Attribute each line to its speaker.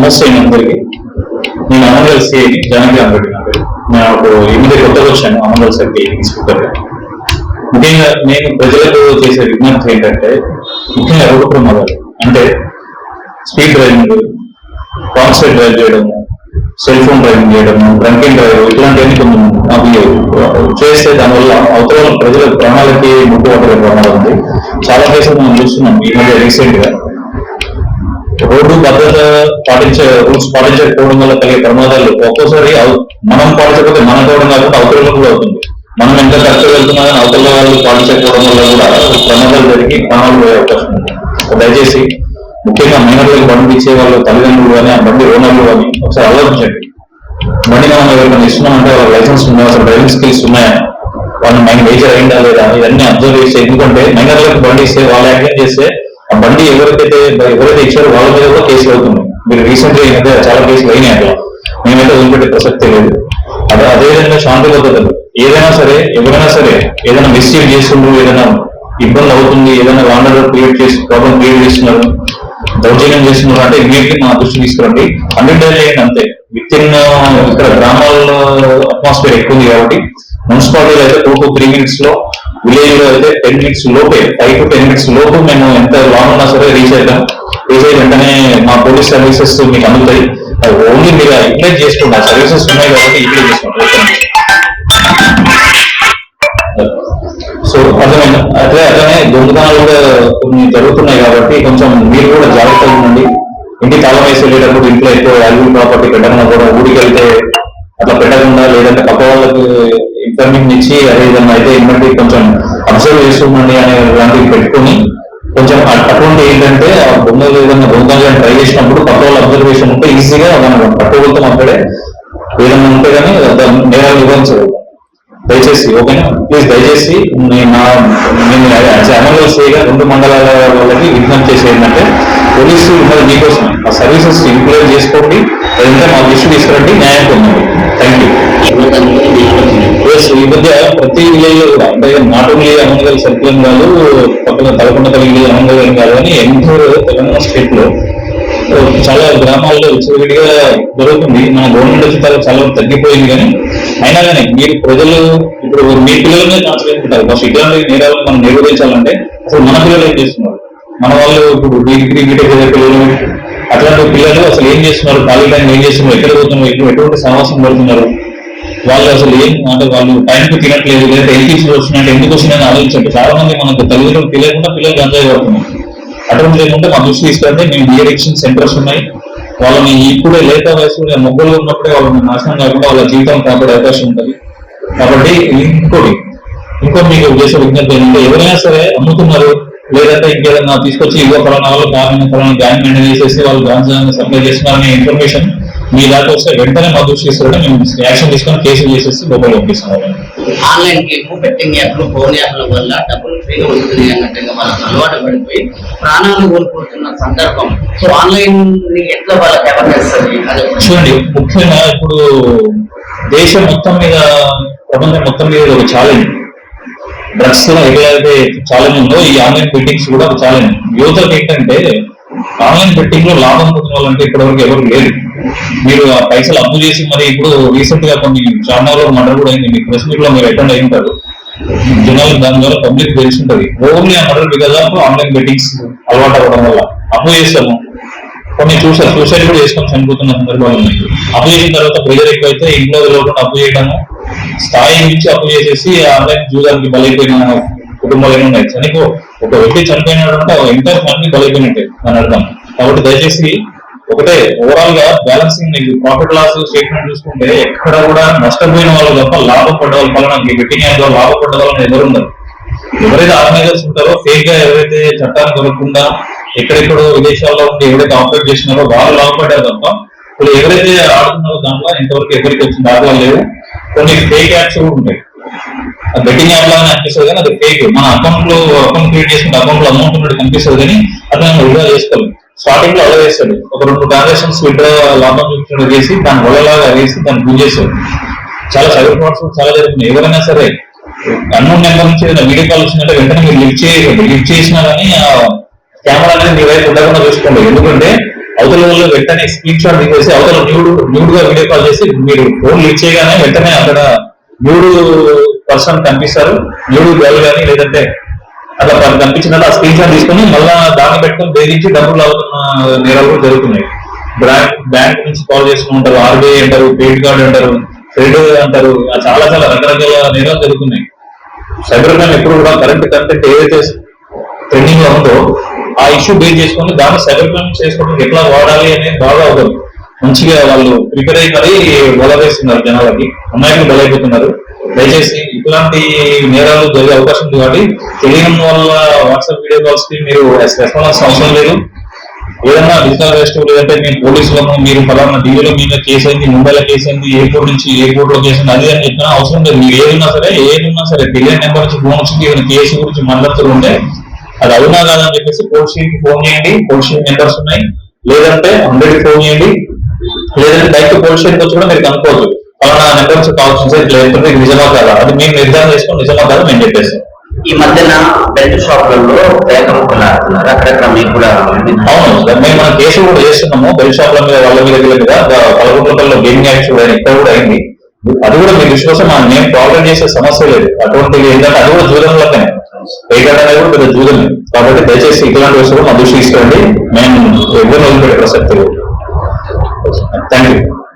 Speaker 1: నమస్తే అందరికి. నేను అమంగల్ సిఐని జానకి రామరెడ్డి. నాకు ఎనిమిది కొత్తగా వచ్చాను అమంగల్ సర్కిల్ ఇన్స్పెక్టర్. ముఖ్యంగా నేను ప్రజలకు చేసే విజ్ఞప్తి ఏంటంటే, ముఖ్యంగా రోడ్డు ప్రమాదాలు అంటే స్పీడ్ డ్రైవింగ్, కాన్సెప్ట్ డ్రైవ్ చేయడము, సెల్ ఫోన్ డ్రైవింగ్ చేయడము, డ్రంకింగ్ డ్రైవ్, ఇట్లాంటివన్నీ కొన్ని అవి చేస్తే దానివల్ల అవతల ప్రజల ప్రాణాలకి ముట్టుబడే ప్రమాదం ఉంది. చాలా కేసులు మనం చూస్తున్నాం ఈ మధ్య రీసెంట్ గా. రోడ్డు భద్రత రూల్స్ పాటించకపోవడం వల్ల కలిగే ప్రమాదాలు ఒక్కోసారి మనం పాటించకపోతే మన పోవడం కాకుండా అవతల కూడా అవుతుంది. మనం ఎంత ఖర్చు వెళ్తున్నా కానీ అవతల వాళ్ళు పాటించకపోవడం వల్ల కూడా ప్రమాదాలు జరిగి ప్రాణాలు పోయే అవకాశం ఉంది. దయచేసి ముఖ్యంగా మైనర్లకు బండి ఇచ్చే వాళ్ళు తల్లిదండ్రులు కానీ ఆ బండి ఓనర్లు కానీ ఒకసారి ఆలోచించండి. బండి మనం ఎవరికైనా ఇస్తున్నామంటే వాళ్ళ లైసెన్స్ ఉన్నాయా, అసలు డ్రైవింగ్ స్కిల్స్ ఉన్నాయా, వాళ్ళని మైన్ మేజర్ అయిందా లేదా, ఇవన్నీ అబ్జర్వ్ చేస్తే. ఎందుకంటే మైనర్లకు బండి ఇస్తే వాళ్ళు యాక్సిడెంట్ చేస్తే ఆ బండి ఎవరైతే ఇచ్చారో వాళ్ళ మీద కూడా కేసులు అవుతుంది. మీరు రీసెంట్ గా చాలా కేసులు అయినాయి. అట్లా మేమైతే వదిలిపెట్టే ప్రసక్తే లేదు. అదేవిధంగా శాంతి భద్రతలు ఏదైనా సరే, ఎవరైనా సరే ఏదైనా మిస్యూజ్ చేస్తుండ్రు, ఏదైనా ఇబ్బంది అవుతుంది, ఏదైనా వాండర్ క్రియేట్ చేసి ప్రాబ్లం క్రియేట్ చేస్తున్నారు, దౌర్జన్యం చేస్తున్నారు అంటే ఇమీడియట్లీ మా దృష్టి తీసుకురండి. 100 డైల్ అయ్యింది అంతే. విత్ ఇన్ ఇక్కడ గ్రామాల్లో అట్మాస్ఫియర్ ఎక్కువ ఉంది కాబట్టి మున్సిపాలిటీలో అయితే 2 to 3 minutes లో, విలేజ్ లో అయితే 10 minutes లోపే, 5 to 10 minutes లోపు మేము ఎంత లాంగ్ ఉన్నా సరే రీచ్ అవుతాం. రీచ్ అయ్యి వెంటనే మా పోలీస్ సర్వీసెస్ మీకు అందుతాయి. ఓన్లీ మీరు యూటిలైజ్ చేసుకోండి. ఆ సర్వీసెస్ ఉన్నాయి కాబట్టి యూటిలైజ్ చేసుకోండి. సో అర్థమైంది. అట్లనే దొంగతనాలు కూడా కొన్ని జరుగుతున్నాయి కాబట్టి కొంచెం మీరు కూడా జాగ్రత్తగా ఉండండి. ఇంటి తాళం వేసి వెళ్ళేటప్పుడు ఇంట్లో ఎక్కువ వాల్యూబుల్ ప్రాపర్టీ పెట్టకుండా కూడా, ఊరికి వెళ్తే అట్లా పెట్టకుండా, లేదంటే పక్క వాళ్ళకి ఇన్ఫర్మేషన్ ఇచ్చి అదే విధంగా అయితే ఇమ్మటి కొంచెం అబ్జర్వ్ చేస్తుండండి అనే లాంటివి పెట్టుకుని కొంచెం అటువంటి ఏంటంటే ఆ దొంగలు ఏదైనా దొంగలు ట్రై చేసినప్పుడు పక్క వాళ్ళ అబ్జర్వేషన్ ఉంటే ఈజీగా మనం పట్టుకోగలుగుతాం. అక్కడే ఏదైనా ఉంటే కానీ నేరాలు ఇవ్వచ్చు. దయచేసి ఓకేనా, ప్లీజ్ దయచేసి నేను అమలు చేయగా 2 మండలాల వాళ్ళకి విజ్ఞప్తి చేసి ఏంటంటే, పోలీసు ఉన్నది మీకోసం, ఆ సర్వీసెస్ ఇంప్లిమెంట్ చేసుకోండి. లేదంటే మా దృష్టి తీసుకురండి, న్యాయం పొందండి. Thank you. ఈ మధ్య ప్రతి విలేజ్ లో కూడా, అంటే నాట్ ఓన్లీ అమంగల్ సర్కిల్ కాదు, పక్కన తలకొండ తల్లి అమంగల్ కాదు కానీ ఎంటైర్ తెలంగాణ స్టేట్ లో చాలా గ్రామాల్లో విచ్చలవిడిగా జరుగుతుంది. మన గవర్నమెంట్ వచ్చి చాలా తగ్గిపోయింది. కానీ అయినా కానీ మీరు ప్రజలు ఇప్పుడు మీ పిల్లలనే కాన్సన్ట్రేట్ ఫస్ట్ ఇట్లాంటి నేరాలను మనం నిరోధించాలంటే అసలు మన పిల్లలు ఏం చేస్తున్నారు, మన వాళ్ళు ఇప్పుడు డిగ్రీ బీటెక్ పిల్లలు, అట్లాంటి పిల్లలు అసలు ఏం చేస్తున్నారు, ఖాళీ టైం ఏం చేస్తున్నారు, ఎక్కడ పోతున్నారు, ఎటువంటి సమావేశం పడుతున్నారు, వాళ్ళు అసలు ఏం అంటే వాళ్ళు టైంకి తినట్లేదు, లేదా హెల్త్ ఇష్యూస్ వస్తున్నాయంటే ఎందుకు వస్తున్నాయని ఆలోచించండి. చాలా మంది మనకు తల్లిదండ్రులు తెలియకుండా పిల్లలు గంజాయి పడుతున్నారు. అటువంటి లేకుంటే మా దృష్టి తీసుకుంటే మేము డిఎడిక్షన్ సెంటర్స్ ఉన్నాయి. వాళ్ళని ఇప్పుడే లేత వయసు మొగ్గలు ఉన్నప్పుడే వాళ్ళని నాశనం కాకుండా వాళ్ళ జీవితం కాపాడే అవకాశం ఉంటుంది. కాబట్టి ఇంకో మీకు చేసే విజ్ఞప్తి ఏంటంటే, ఎవరైనా సరే అమ్ముతున్నారు లేదంటే ఇంకేదైనా తీసుకొచ్చి ఇవ్వ ఫలానా వాళ్ళు ఫలానా గ్యాంగ్ మెయింటైన్ చేసేసి వాళ్ళు గాంజాన్ని సప్లై చేస్తున్నారనే ఇన్ఫర్మేషన్ మీ దాకా వస్తే వెంటనే మా దృష్టి తీసుకుంటే మేము యాక్షన్ తీసుకొని కేసులు చేసేసి లోపల పంపిస్తున్నాం.
Speaker 2: ఆన్లైన్ గేమ్, బెట్టింగ్ యాప్లు, ఫోన్ యాప్ల వల్ల డబ్బులు ఫ్రీగా వస్తుంది అన్నట్టుగా వాళ్ళకి అలవాటు పడిపోయి ప్రాణాలు కోల్పోతున్న సందర్భం. సో ఆన్లైన్ ఎట్లా వాళ్ళకి అవేర్నెస్
Speaker 1: చూడండి. ముఖ్యంగా ఇప్పుడు దేశం మొత్తం మీద, ప్రపంచం మొత్తం మీద ఒక ఛాలెంజ్. డ్రగ్స్ లో ఎక్కడైతే ఛాలెంజ్ ఉందో ఈ ఆన్లైన్ బెట్టింగ్స్ కూడా ఒక ఛాలెంజ్. యువతకు ఏంటంటే ఆన్లైన్ బెట్టింగ్ లో లాభం పొందిన వాళ్ళంటే ఇప్పటివరకు ఎవరు లేరు. మీరు ఆ పైసలు అప్పు చేసి మరి ఇప్పుడు రీసెంట్ గా కొన్ని ఛానల్లో మర్డర్ కూడా అయింది. మీకు ప్రెస్ మీట్ లో మీరు అటెండ్ అయి ఉంటారు. జనాలు దాని ద్వారా పబ్లిక్ తెలుసుంటది. ఓన్లీ ఆ murder because of online bettings అలవాటు అవ్వడం వల్ల అప్పు చేస్తాము. కొన్ని సూసైడ్ కూడా చేసుకొని చనిపోతున్న సందర్భాలు ఉన్నాయి. అప్పు చేసిన తర్వాత ప్రెజర్ ఎక్కువైతే ఇంట్లో లోపల అప్పు చేయడము, స్థాయి నుంచి అప్పు చేసేసి ఆన్లైన్ జూదానికి బలైపోయిన కుటుంబాలు ఏమి ఉన్నాయి. ఒక వ్యక్తి చనిపోయినట్టు ఎంటైర్ ఫ్యామిలీ బలైపోయినట్టే అని అర్థం. కాబట్టి దయచేసి ఒకటే ఓవరాల్ గా బ్యాలెన్సింగ్ ప్రాఫిట్ లాస్ స్టేట్మెంట్ చూసుకుంటే ఎక్కడ కూడా నష్టపోయిన వాళ్ళు తప్ప లాభపడ్డ వాళ్ళు ఫలానా బెట్టింగ్ యాప్లో లాభపడ్డ వాళ్ళని ఎవరు ఉండరు. ఎవరైతే ఆర్గనైజర్స్ ఉంటారో ఫేక్ గా ఎవరైతే చట్టాన్ని దొరకకుండా ఎక్కడెక్కడో విదేశాల్లో ఉండి ఎవరైతే ఆపరేట్ చేస్తున్నారో వాళ్ళు లాభపడ్డారు తప్ప ఇప్పుడు ఎవరైతే ఆడుతున్నారో దాంట్లో ఇంతవరకు ఎవరికి వచ్చిన దాఖలాలు లేవు. కొన్ని ఫేక్ యాప్స్ కూడా ఉంటాయి. బెట్టింగ్ యాప్ లాగానే అనిపిస్తుంది కానీ అది ఫేక్. మన అకౌంట్ క్రియేట్ చేసుకుంటే అకౌంట్ లో అమౌంట్ ఉన్నట్టు కనిపిస్తుంది కానీ అట్లా విడ్రా చేసుకోవాలి. స్టార్టింగ్ లో అలా వేస్తాడు, ఒక 2 ట్రాన్సాక్షన్స్ విడ్రా లాభం చూపించడం చేసి దాని వల్లలాగా వేసి దాన్ని పూజ చేస్తాడు. చాలా సైబర్ ఫ్రాడ్స్ చాలా జరుగుతున్నాయి. ఎవరైనా సరే అన్నోన్ నెంబర్ నుంచి ఏదైనా వీడియో కాల్ వచ్చిందంటే వెంటనే మీరు లిఫ్ట్ చేసినా కానీ ఆ కెమెరా అనేది మీ వైపు ఉండకుండా చూసుకోండి. ఎందుకంటే అవతల వాళ్ళు వెంటనే స్క్రీన్ షాట్ తీసేసి అవతల న్యూడ్ గా వీడియో కాల్ చేసి మీరు ఫోన్ లిఫ్ట్ చేయగానే వెంటనే అక్కడ న్యూడ్ పర్సన్ కనిపిస్తారు, న్యూడ్ గర్ల్ కానీ లేదంటే అలా కనిపించిన ఆ స్క్రీన్ షాట్ తీసుకొని మళ్ళా దాన్ని పెట్టుకొని బెదిరించి డబ్బులు అవుతున్న నేరాలు కూడా జరుగుతున్నాయి. బ్యాంక్ నుంచి కాల్ చేస్తూ ఉంటారు, ఆర్బీఐ అంటారు, క్రెడిట్ కార్డు అంటారు, క్రెడిట్ అంటారు, చాలా చాలా రకరకాల నేరాలు జరుగుతున్నాయి. సైబర్ క్రైమ్ ఎప్పుడు కూడా కరెంట్ కంటెంట్ ఏదైతే ట్రెండింగ్ లో ఉందో ఆ ఇష్యూ బేస్ చేసుకొని దాన్ని సైబర్ క్రైమ్ చేసుకోవడానికి ఎట్లా వాడాలి అనేది బాగా అవుతుంది. మంచిగా వాళ్ళు ప్రిపేర్ అయ్యి మరీ బలవేస్తున్నారు, జనాలకి అమ్మాయిలు బలైపోతున్నారు. దయచేసి ఇట్లాంటి నేరాలు జరిగే అవకాశం ఉంది కాబట్టి తెలియని వాళ్ళ వాట్సాప్ వీడియో కాల్స్ కి మీరు రెస్పాన్స్ అవసరం లేదు. ఏదన్నా డిజిటల్ అరెస్ట్ లేదంటే మేము పోలీసులను మీరు ఫలానా ఢిల్లీలో మీద కేసు అయింది, ముంబైలో కేసు అయింది, ఎయిర్పోర్ట్ నుంచి ఎయిర్పోర్ట్ లో కేసు అది అని చెప్పినా అవసరం లేదు. మీరు ఏదున్నా సరే తెలియని నెంబర్ నుంచి ఫోన్ వచ్చి ఏదైనా కేసు గురించి మాట్లాడుతూ ఉంటే అది అవునా కాదని చెప్పేసి పోలీస్ స్టేషన్ కి ఫోన్ చేయండి. పోలీస్ స్టేషన్ నెంబర్స్ ఉన్నాయి, లేదంటే 100 ఫోన్ చేయండి, లేదంటే డైరెక్ట్ పోలీస్ స్టేషన్ వచ్చి కూడా మీరు కనుక్కోవచ్చు. ఫలానా నెంబర్స్ కావాల్సి లేదంటే నిజమా కాదా అది మేము నిర్ధారణ చేసుకొని నిజమా కాదా మేము చెప్పేస్తాం.
Speaker 2: ఈ మధ్యన బెల్ట్ షాపులలో పేద ముక్కలు ఆడుతున్నారు, అక్కడక్కడ మీకు కూడా
Speaker 1: అవును సార్, మేము మన కేసులు కూడా చేస్తున్నాము. బెల్ట్ షాప్ల మీద వాళ్ళ మీద పదకొండులో గేమింగ్ యాక్ట్ ఇక్కడ కూడా అయింది. అది కూడా మీ విశ్వాసం మేము టాలరేట్ చేసే సమస్య లేదు. అటువంటి ఏంటంటే అది కూడా జూదంలోనే పేకాట అనేది కూడా పెద్ద జూదమే. కాబట్టి దయచేసి ఇట్లాంటి విషయాలు మా దృష్టి తీసుకోండి. మేము ఎవరిని వదిలిపెట్టే ప్రసక్తి లేదు. Thank you.